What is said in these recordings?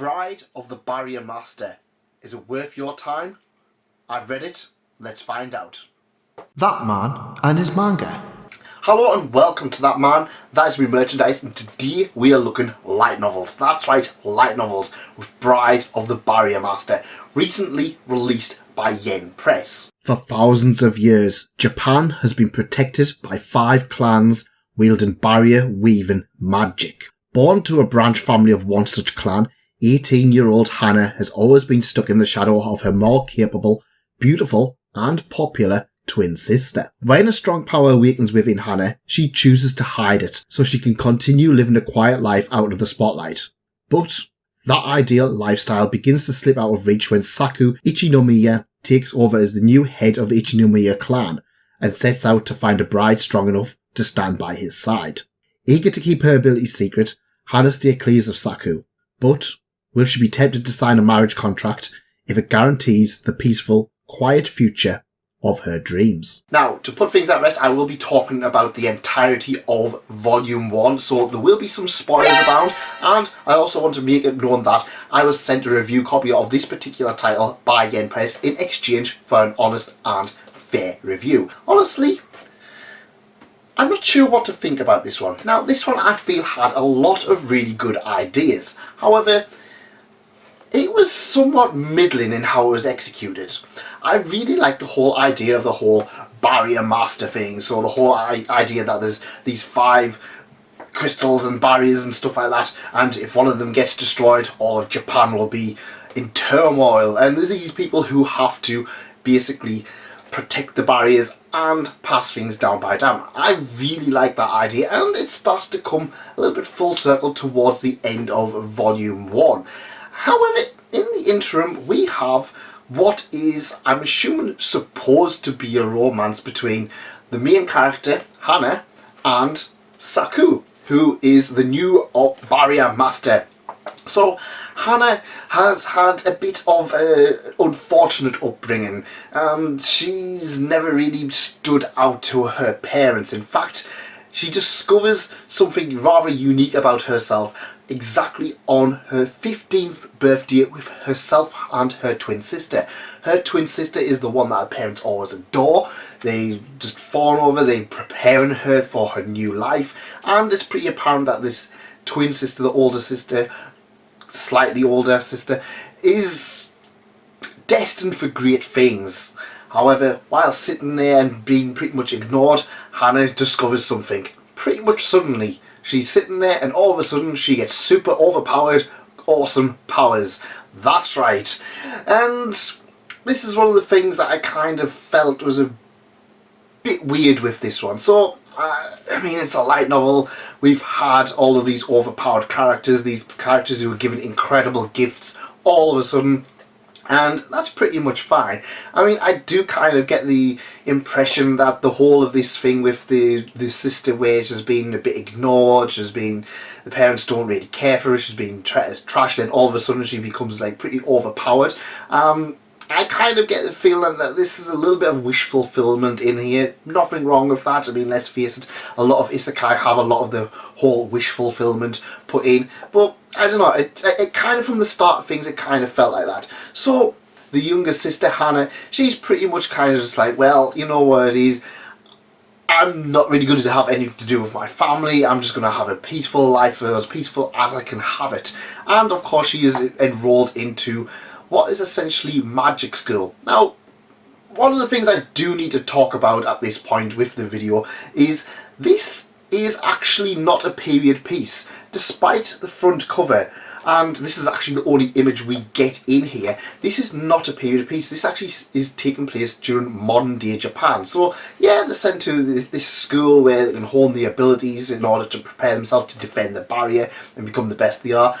Bride of the Barrier Master. Is it worth your time? I've read it. Let's find out. That man and his manga. Hello and welcome to That Man, That Is Me Merchandise, and today we are looking light novels. That's right, light novels with Bride of the Barrier Master, recently released by Yen Press. For thousands of years, Japan has been protected by 5 clans wielding barrier-weaving magic. Born to a branch family of one such clan, 18-year-old Hana has always been stuck in the shadow of her more capable, beautiful, and popular twin sister. When a strong power awakens within Hana, she chooses to hide it so she can continue living a quiet life out of the spotlight. But that ideal lifestyle begins to slip out of reach when Saku Ichinomiya takes over as the new head of the Ichinomiya clan and sets out to find a bride strong enough to stand by his side. Eager to keep her abilities secret, Hana stays clear of Saku, but will she be tempted to sign a marriage contract if it guarantees the peaceful, quiet future of her dreams? Now, to put things at rest, I will be talking about the entirety of Volume 1, so there will be some spoilers abound, and I also want to make it known that I was sent a review copy of this particular title by Yen Press in exchange for an honest and fair review. Honestly, I'm not sure what to think about this one. Now, this one I feel had a lot of really good ideas. However, it was somewhat middling in how it was executed. I really like the whole idea of the whole barrier master thing, so the whole idea that there's these 5 crystals and barriers and stuff like that, and if one of them gets destroyed, all of Japan will be in turmoil, and there's these people who have to basically protect the barriers and pass things down by dam. I really like that idea, and it starts to come a little bit full circle towards the end of Volume 1. However, in the interim, we have what is, I'm assuming, supposed to be a romance between the main character, Hana, and Saku, who is the new barrier master. So, Hana has had a bit of an unfortunate upbringing. She's never really stood out to her parents. In fact, she discovers something rather unique about herself exactly on her 15th birthday with herself and her twin sister. Her twin sister is the one that her parents always adore. They just fawn over, they're preparing her for her new life, and it's pretty apparent that this twin sister, the older sister, slightly older sister, is destined for great things. However, while sitting there and being pretty much ignored, Hana discovers something. Pretty much suddenly, she's sitting there and all of a sudden she gets super overpowered, awesome powers. That's right. And this is one of the things that I kind of felt was a bit weird with this one. So, I mean, it's a light novel. We've had all of these overpowered characters, these characters who were given incredible gifts all of a sudden, and that's pretty much fine. I mean, I do kind of get the impression that the whole of this thing with the sister where she's been a bit ignored, the parents don't really care for her, she's been trashed, and all of a sudden she becomes like pretty overpowered. I kind of get the feeling that this is a little bit of wish fulfillment in here. Nothing wrong with that. I mean, let's face it, a lot of isekai have a lot of the whole wish fulfillment put in. But, I don't know, it kind of from the start of things, it kind of felt like that. So, the younger sister, Hana, she's pretty much kind of just like, well, you know what it is, I'm not really going to have anything to do with my family. I'm just going to have a peaceful life, as peaceful as I can have it. And, of course, she is enrolled into what is essentially magic school. Now, one of the things I do need to talk about at this point with the video is this is actually not a period piece, despite the front cover. And this is actually the only image we get in here. This is not a period piece. This actually is taking place during modern day Japan. So yeah, they're sent to this school where they can hone their abilities in order to prepare themselves to defend the barrier and become the best they are.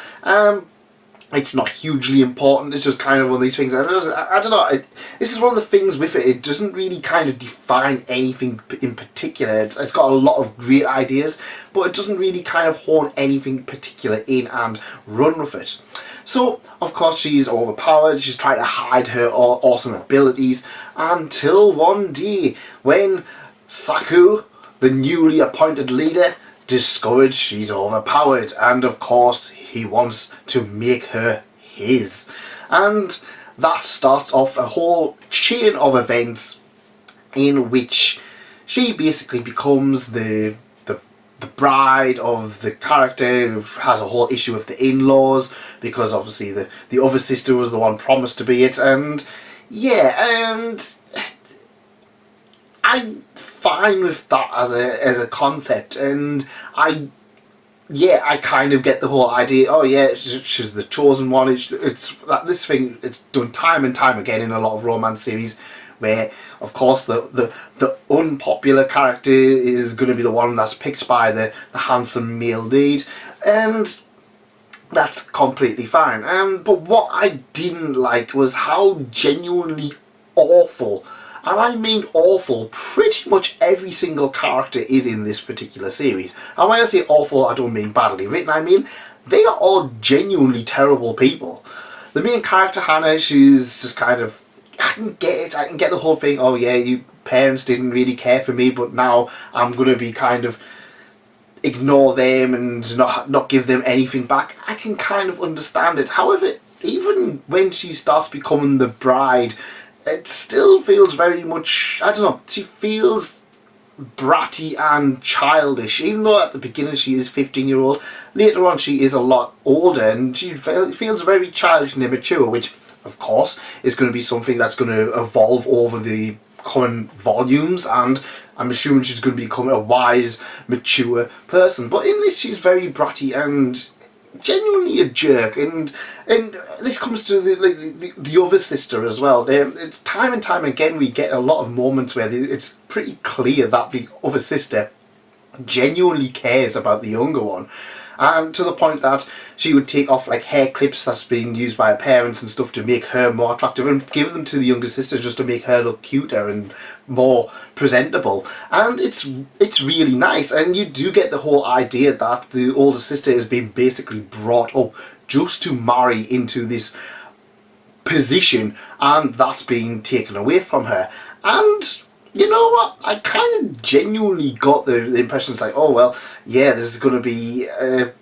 It's not hugely important, it's just kind of one of these things, I don't know, this is one of the things with it, it doesn't really kind of define anything in particular. It's got a lot of great ideas, but it doesn't really kind of hone anything particular in and run with it. So, of course, she's overpowered, she's trying to hide her awesome abilities, until one day, when Saku, the newly appointed leader, discovered she's overpowered, and of course he wants to make her his. And that starts off a whole chain of events in which she basically becomes the bride of the character who has a whole issue with the in-laws, because obviously the other sister was the one promised to be it. And yeah, and I'm fine with that as a concept, and I kind of get the whole idea. Oh yeah, she's the chosen one. It's that this thing. It's done time and time again in a lot of romance series, where of course the unpopular character is going to be the one that's picked by the handsome male lead, and that's completely fine. But what I didn't like was how genuinely awful, and I mean awful, pretty much every single character is in this particular series. And when I say awful, I don't mean badly written, I mean they are all genuinely terrible people. The main character, Hannah, she's just kind of, I can get it, I can get the whole thing, oh yeah, you parents didn't really care for me, but now I'm going to be kind of ignore them and not give them anything back. I can kind of understand it. However, even when she starts becoming the bride, it still feels very much, I don't know, she feels bratty and childish, even though at the beginning she is 15-year-old. Later on she is a lot older and she feels very childish and immature, which of course is going to be something that's going to evolve over the coming volumes, and I'm assuming she's going to become a wise, mature person. But in this she's very bratty and genuinely a jerk, and this comes to the other sister as well. It's time and time again we get a lot of moments where it's pretty clear that the other sister genuinely cares about the younger one, and to the point that she would take off like hair clips that's being used by her parents and stuff to make her more attractive and give them to the younger sister just to make her look cuter and more presentable. And it's really nice, and you do get the whole idea that the older sister is being basically brought up just to marry into this position, and that's being taken away from her. And you know what? I kind of genuinely got the impression it's like, oh well, yeah, this is going to be a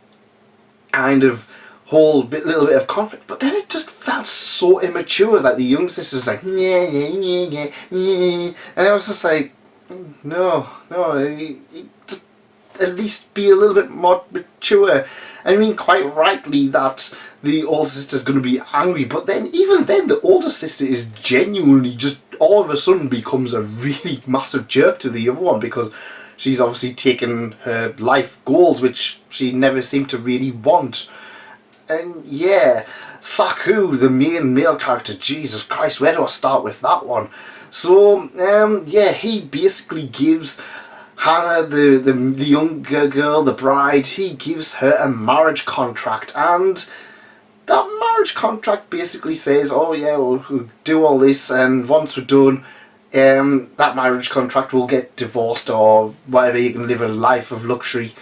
kind of little bit of conflict, but then it just felt so immature that the young sister was like, yeah, and I was just like, no, at least be a little bit more mature. I mean, quite rightly that the older sister's going to be angry, but then even then the older sister is genuinely just all of a sudden becomes a really massive jerk to the other one, because she's obviously taken her life goals, which she never seemed to really want. And yeah, Saku, the main male character, Jesus Christ, where do I start with that one? So yeah, he basically gives Hannah, the younger girl, the bride, he gives her a marriage contract, and that marriage contract basically says, oh yeah, we'll do all this, and once we're done, that marriage contract will get divorced or whatever, you can live a life of luxury.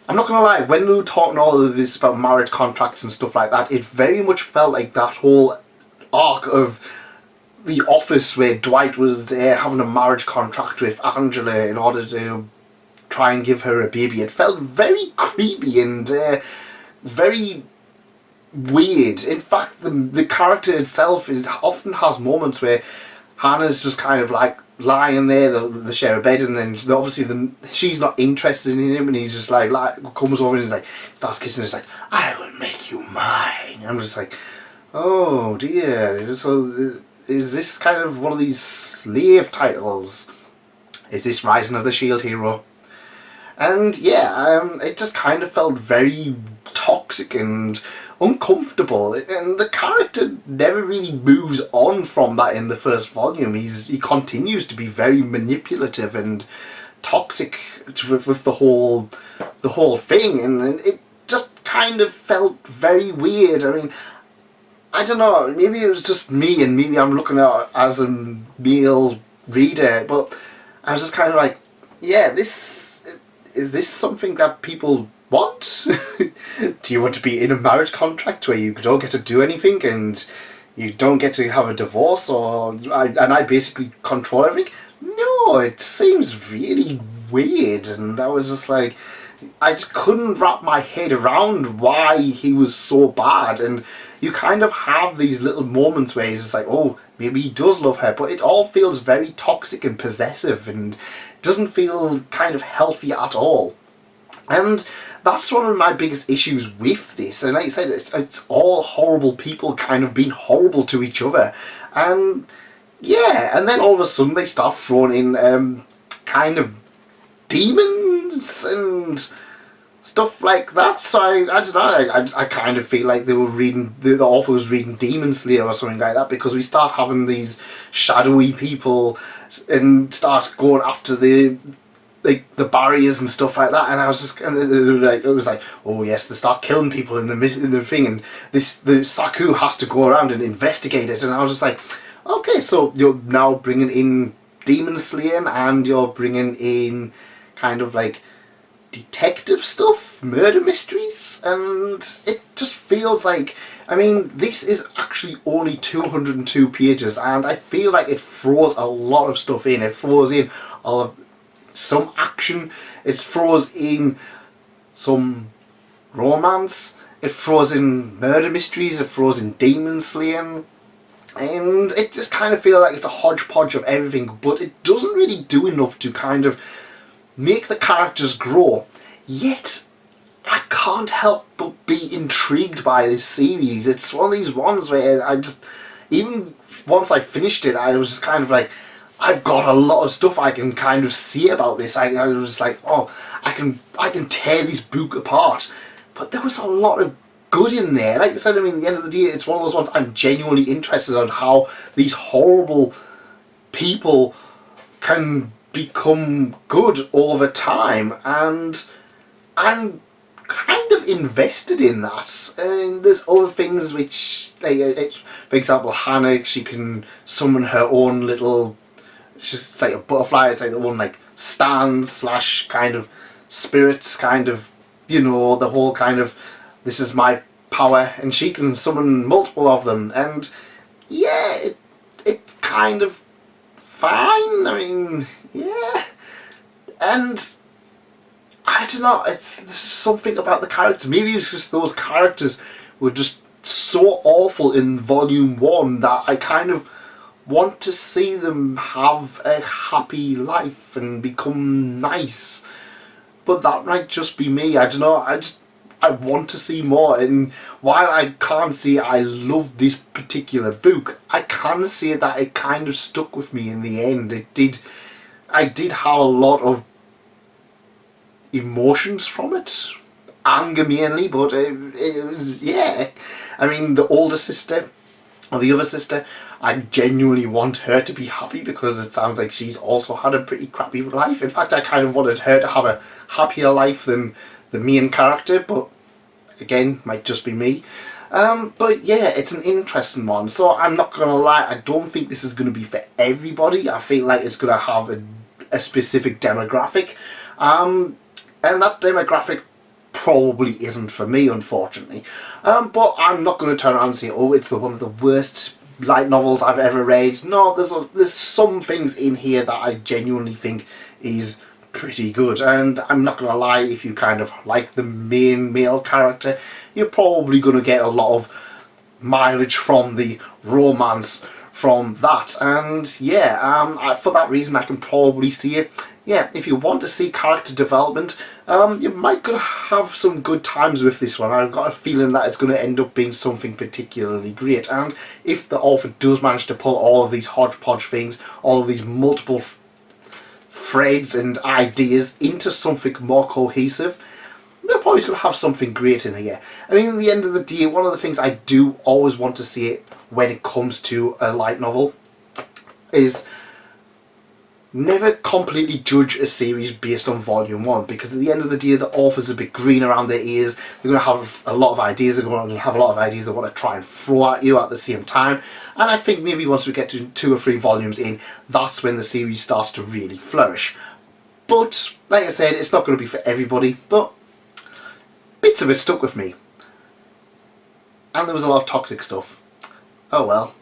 I'm not gonna lie, when we were talking all of this about marriage contracts and stuff like that, it very much felt like that whole arc of The Office where Dwight was having a marriage contract with Angela in order to try and give her a baby. It felt very creepy and very weird. In fact, the character itself often has moments where Hannah's just kind of like lying there, they share a bed, and then obviously she's not interested in him, and he's just like comes over and he's like, starts kissing her. He's like, I will make you mine. I'm just like, oh dear. So is this kind of one of these slave titles? Is this Rising of the Shield Hero? And yeah, it just kind of felt very toxic and uncomfortable, and the character never really moves on from that in the first volume. He continues to be very manipulative and toxic with the whole thing, and it just kind of felt very weird. I mean, I don't know, maybe it was just me, and maybe I'm looking at it as a male reader, but I was just kind of like, yeah, is this something that people want? Do you want to be in a marriage contract where you don't get to do anything and you don't get to have a divorce, and I basically control everything? No, it seems really weird, and I was just like, I just couldn't wrap my head around why he was so bad. And you kind of have these little moments where he's just like, oh, maybe he does love her, but it all feels very toxic and possessive and doesn't feel kind of healthy at all. And that's one of my biggest issues with this. And like I said, it's all horrible people kind of being horrible to each other. And yeah, and then all of a sudden they start throwing in kind of demons and stuff like that. So I don't know, I kind of feel like they were reading, the author was reading Demon Slayer or something like that, because we start having these shadowy people and start going after the barriers and stuff like that, and I was just, and it was like, oh yes, they start killing people in the thing, and the Saku has to go around and investigate it, and I was just like, okay, so you're now bringing in demon slaying, and you're bringing in kind of like detective stuff, murder mysteries, and it just feels like, I mean, this is actually only 202 pages, and I feel like it throws a lot of stuff in. It throws in some action, it throws in some romance, it throws in murder mysteries, it throws in demon slaying, and it just kind of feels like it's a hodgepodge of everything, but it doesn't really do enough to kind of make the characters grow. Yet I can't help but be intrigued by this series. It's one of these ones where I just, even once I finished it, I was just kind of like, I've got a lot of stuff I can kind of see about this. I was like, oh, I can tear this book apart. But there was a lot of good in there. Like I said, I mean, at the end of the day, it's one of those ones I'm genuinely interested on, how these horrible people can become good over time, and I'm kind of invested in that. And there's other things which, like, for example, Hannah, she can summon her own little, it's like a butterfly, it's like the one like stands slash kind of spirits, kind of, you know, the whole kind of, this is my power, and she can summon multiple of them, and yeah, it's kind of fine. I mean, yeah, and I don't know, there's something about the characters. Maybe it's just those characters were just so awful in volume 1 that I kind of want to see them have a happy life and become nice. But that might just be me. I don't know. I want to see more. And while I can't say I love this particular book, I can say that it kind of stuck with me in the end. I did have a lot of emotions from it. Anger mainly, but it was, yeah. I mean, the older sister, or the other sister, I genuinely want her to be happy, because it sounds like she's also had a pretty crappy life. In fact, I kind of wanted her to have a happier life than the main character, but again, might just be me. But yeah, it's an interesting one. So I'm not going to lie, I don't think this is going to be for everybody. I feel like it's going to have a specific demographic. And that demographic probably isn't for me, unfortunately. But I'm not going to turn around and say, oh, it's one of the worst light novels I've ever read. No, there's some things in here that I genuinely think is pretty good, and I'm not going to lie, if you kind of like the main male character, you're probably going to get a lot of mileage from the romance from that. And yeah, for that reason I can probably see it. Yeah, if you want to see character development, you might have some good times with this one. I've got a feeling that it's going to end up being something particularly great, and if the author does manage to pull all of these hodgepodge things, all of these multiple threads and ideas into something more cohesive, they're probably going to have something great in here. I mean, at the end of the day, one of the things I do always want to see it when it comes to a light novel is never completely judge a series based on volume 1, because at the end of the day, the author's a bit green around their ears. They're going to have a lot of ideas. They're going to have a lot of ideas they want to try and throw at you at the same time. And I think maybe once we get to 2 or 3 volumes in, that's when the series starts to really flourish. But like I said, it's not going to be for everybody, but bits of it stuck with me. And there was a lot of toxic stuff. Oh well.